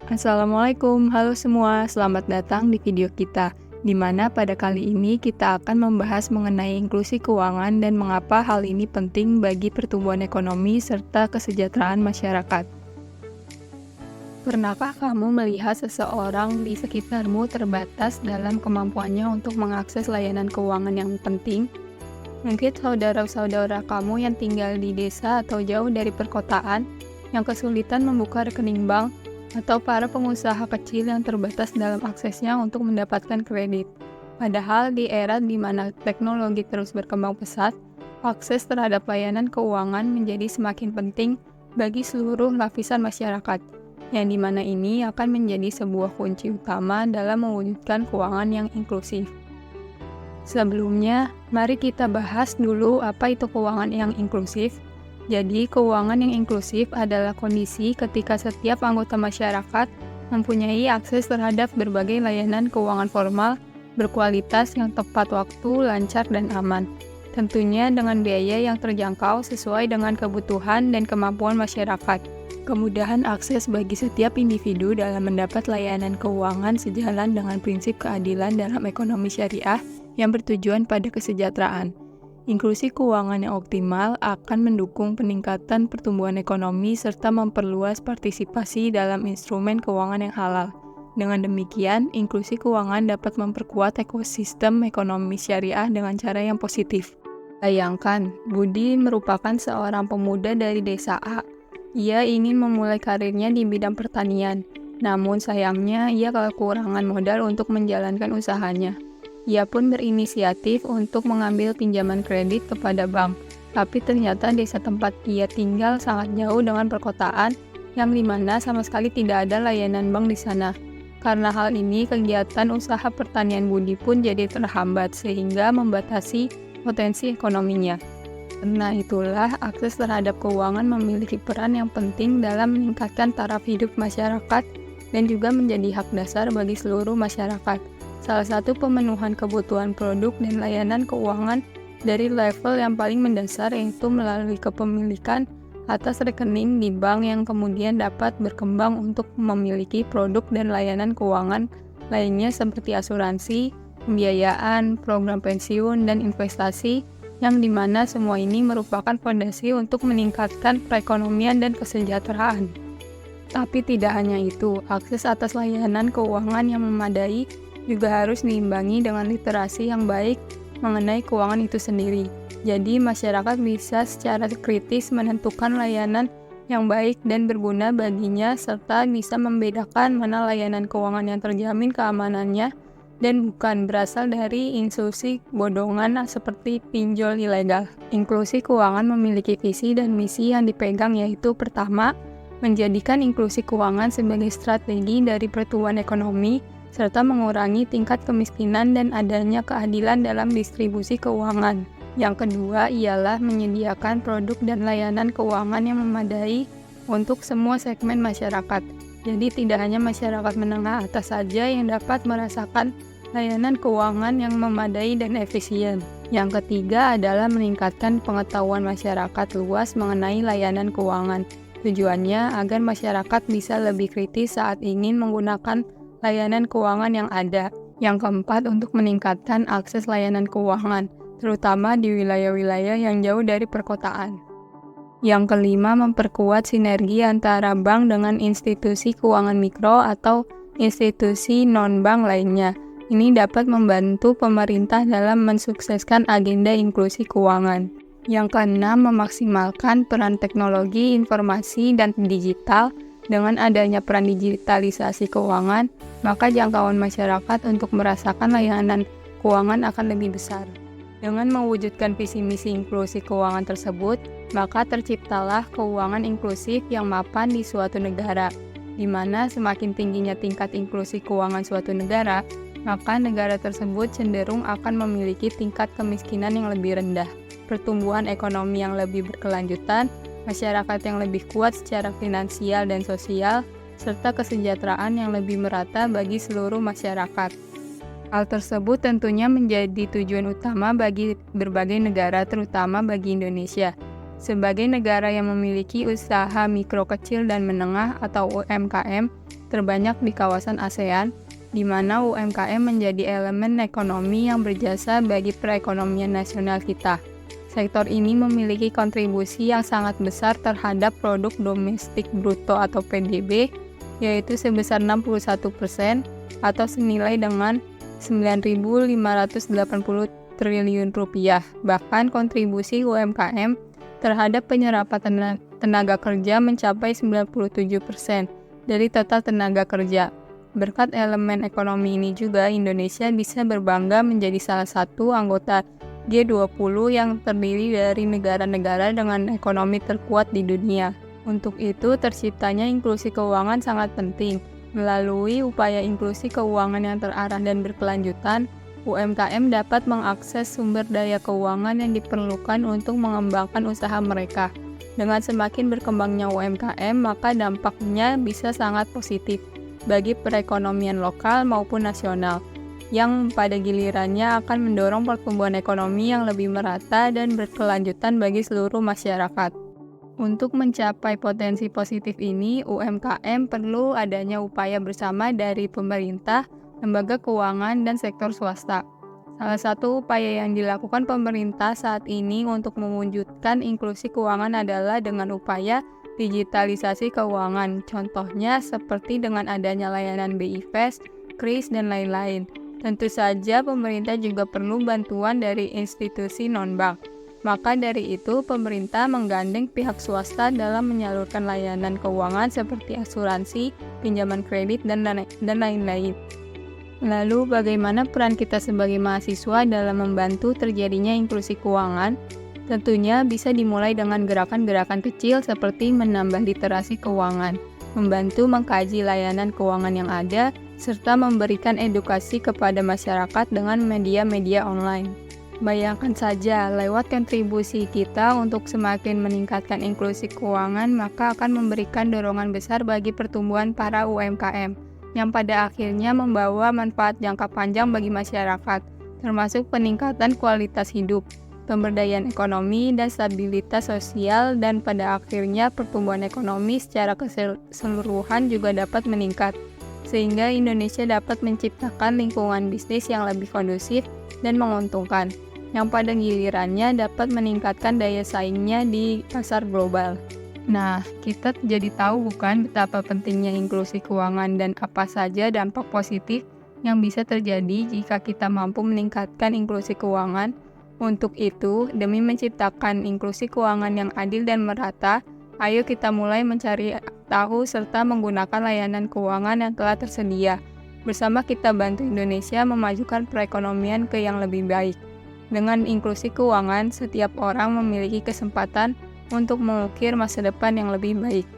Assalamualaikum, halo semua, selamat datang di video kita, di mana pada kali ini kita akan membahas mengenai inklusi keuangan dan mengapa hal ini penting bagi pertumbuhan ekonomi serta kesejahteraan masyarakat. Pernahkah kamu melihat seseorang di sekitarmu terbatas dalam kemampuannya untuk mengakses layanan keuangan yang penting? Mungkin saudara-saudara kamu yang tinggal di desa atau jauh dari perkotaan, yang kesulitan membuka rekening bank, atau para pengusaha kecil yang terbatas dalam aksesnya untuk mendapatkan kredit. Padahal di era di mana teknologi terus berkembang pesat, akses terhadap layanan keuangan menjadi semakin penting bagi seluruh lapisan masyarakat, yang di mana ini akan menjadi sebuah kunci utama dalam mewujudkan keuangan yang inklusif. Sebelumnya, mari kita bahas dulu apa itu keuangan yang inklusif. Jadi, keuangan yang inklusif adalah kondisi ketika setiap anggota masyarakat mempunyai akses terhadap berbagai layanan keuangan formal, berkualitas yang tepat waktu, lancar, dan aman. Tentunya dengan biaya yang terjangkau sesuai dengan kebutuhan dan kemampuan masyarakat. Kemudahan akses bagi setiap individu dalam mendapat layanan keuangan sejalan dengan prinsip keadilan dalam ekonomi syariah yang bertujuan pada kesejahteraan. Inklusi keuangan yang optimal akan mendukung peningkatan pertumbuhan ekonomi serta memperluas partisipasi dalam instrumen keuangan yang halal. Dengan demikian, inklusi keuangan dapat memperkuat ekosistem ekonomi syariah dengan cara yang positif. Bayangkan, Budi merupakan seorang pemuda dari desa A. Ia ingin memulai karirnya di bidang pertanian, namun sayangnya ia kekurangan modal untuk menjalankan usahanya. Ia pun berinisiatif untuk mengambil pinjaman kredit kepada bank, tapi ternyata desa tempat ia tinggal sangat jauh dengan perkotaan, yang dimana sama sekali tidak ada layanan bank di sana. Karena hal ini, kegiatan usaha pertanian Budi pun jadi terhambat, sehingga membatasi potensi ekonominya. Karena itulah, akses terhadap keuangan memiliki peran yang penting dalam meningkatkan taraf hidup masyarakat dan juga menjadi hak dasar bagi seluruh masyarakat. Salah satu pemenuhan kebutuhan produk dan layanan keuangan dari level yang paling mendasar yaitu melalui kepemilikan atas rekening di bank yang kemudian dapat berkembang untuk memiliki produk dan layanan keuangan lainnya seperti asuransi, pembiayaan, program pensiun, dan investasi yang dimana semua ini merupakan fondasi untuk meningkatkan perekonomian dan kesejahteraan. Tapi tidak hanya itu, akses atas layanan keuangan yang memadai juga harus diimbangi dengan literasi yang baik mengenai keuangan itu sendiri. Jadi, masyarakat bisa secara kritis menentukan layanan yang baik dan berguna baginya, serta bisa membedakan mana layanan keuangan yang terjamin keamanannya dan bukan berasal dari institusi bodongan seperti pinjol ilegal. Inklusi keuangan memiliki visi dan misi yang dipegang, yaitu pertama, menjadikan inklusi keuangan sebagai strategi dari pertumbuhan ekonomi, serta mengurangi tingkat kemiskinan dan adanya keadilan dalam distribusi keuangan. Yang kedua ialah menyediakan produk dan layanan keuangan yang memadai untuk semua segmen masyarakat. Jadi tidak hanya masyarakat menengah atas saja yang dapat merasakan layanan keuangan yang memadai dan efisien. Yang ketiga adalah meningkatkan pengetahuan masyarakat luas mengenai layanan keuangan. Tujuannya agar masyarakat bisa lebih kritis saat ingin menggunakan layanan keuangan yang ada. Yang keempat, untuk meningkatkan akses layanan keuangan, terutama di wilayah-wilayah yang jauh dari perkotaan. Yang kelima, memperkuat sinergi antara bank dengan institusi keuangan mikro atau institusi non-bank lainnya. Ini dapat membantu pemerintah dalam mensukseskan agenda inklusi keuangan. Yang keenam, memaksimalkan peran teknologi, informasi, dan digital. Dengan adanya peran digitalisasi keuangan, maka jangkauan masyarakat untuk merasakan layanan keuangan akan lebih besar. Dengan mewujudkan visi misi inklusi keuangan tersebut, maka terciptalah keuangan inklusif yang mapan di suatu negara, di mana semakin tingginya tingkat inklusi keuangan suatu negara, maka negara tersebut cenderung akan memiliki tingkat kemiskinan yang lebih rendah, pertumbuhan ekonomi yang lebih berkelanjutan, masyarakat yang lebih kuat secara finansial dan sosial, serta kesejahteraan yang lebih merata bagi seluruh masyarakat. Hal tersebut tentunya menjadi tujuan utama bagi berbagai negara, terutama bagi Indonesia. Sebagai negara yang memiliki usaha mikro kecil dan menengah atau UMKM terbanyak di kawasan ASEAN, di mana UMKM menjadi elemen ekonomi yang berjasa bagi perekonomian nasional kita. Sektor ini memiliki kontribusi yang sangat besar terhadap produk domestik bruto atau PDB, yaitu sebesar 61% atau senilai dengan 9.580 triliun rupiah. Bahkan kontribusi UMKM terhadap penyerapan tenaga kerja mencapai 97% dari total tenaga kerja. Berkat elemen ekonomi ini juga Indonesia bisa berbangga menjadi salah satu anggota G20 yang terdiri dari negara-negara dengan ekonomi terkuat di dunia. Untuk itu, terciptanya inklusi keuangan sangat penting. Melalui upaya inklusi keuangan yang terarah dan berkelanjutan, UMKM dapat mengakses sumber daya keuangan yang diperlukan untuk mengembangkan usaha mereka. Dengan semakin berkembangnya UMKM, maka dampaknya bisa sangat positif bagi perekonomian lokal maupun nasional, yang pada gilirannya akan mendorong pertumbuhan ekonomi yang lebih merata dan berkelanjutan bagi seluruh masyarakat. Untuk mencapai potensi positif ini, UMKM perlu adanya upaya bersama dari pemerintah, lembaga keuangan, dan sektor swasta. Salah satu upaya yang dilakukan pemerintah saat ini untuk mewujudkan inklusi keuangan adalah dengan upaya digitalisasi keuangan. Contohnya seperti dengan adanya layanan BI Fast, KRIS, dan lain-lain. Tentu saja pemerintah juga perlu bantuan dari institusi non-bank. Maka dari itu, pemerintah menggandeng pihak swasta dalam menyalurkan layanan keuangan seperti asuransi, pinjaman kredit, dan lain-lain. Lalu, bagaimana peran kita sebagai mahasiswa dalam membantu terjadinya inklusi keuangan? Tentunya bisa dimulai dengan gerakan-gerakan kecil seperti menambah literasi keuangan, membantu mengkaji layanan keuangan yang ada, serta memberikan edukasi kepada masyarakat dengan media-media online. Bayangkan saja, lewat kontribusi kita untuk semakin meningkatkan inklusi keuangan, maka akan memberikan dorongan besar bagi pertumbuhan para UMKM, yang pada akhirnya membawa manfaat jangka panjang bagi masyarakat, termasuk peningkatan kualitas hidup, pemberdayaan ekonomi, dan stabilitas sosial, dan pada akhirnya pertumbuhan ekonomi secara keseluruhan juga dapat meningkat, sehingga Indonesia dapat menciptakan lingkungan bisnis yang lebih kondusif dan menguntungkan, yang pada gilirannya dapat meningkatkan daya saingnya di pasar global. Nah, kita jadi tahu bukan betapa pentingnya inklusi keuangan dan apa saja dampak positif yang bisa terjadi jika kita mampu meningkatkan inklusi keuangan. Untuk itu, demi menciptakan inklusi keuangan yang adil dan merata, ayo kita mulai mencari tahu serta menggunakan layanan keuangan yang telah tersedia. Bersama kita bantu Indonesia memajukan perekonomian ke yang lebih baik. Dengan inklusi keuangan, setiap orang memiliki kesempatan untuk mengukir masa depan yang lebih baik.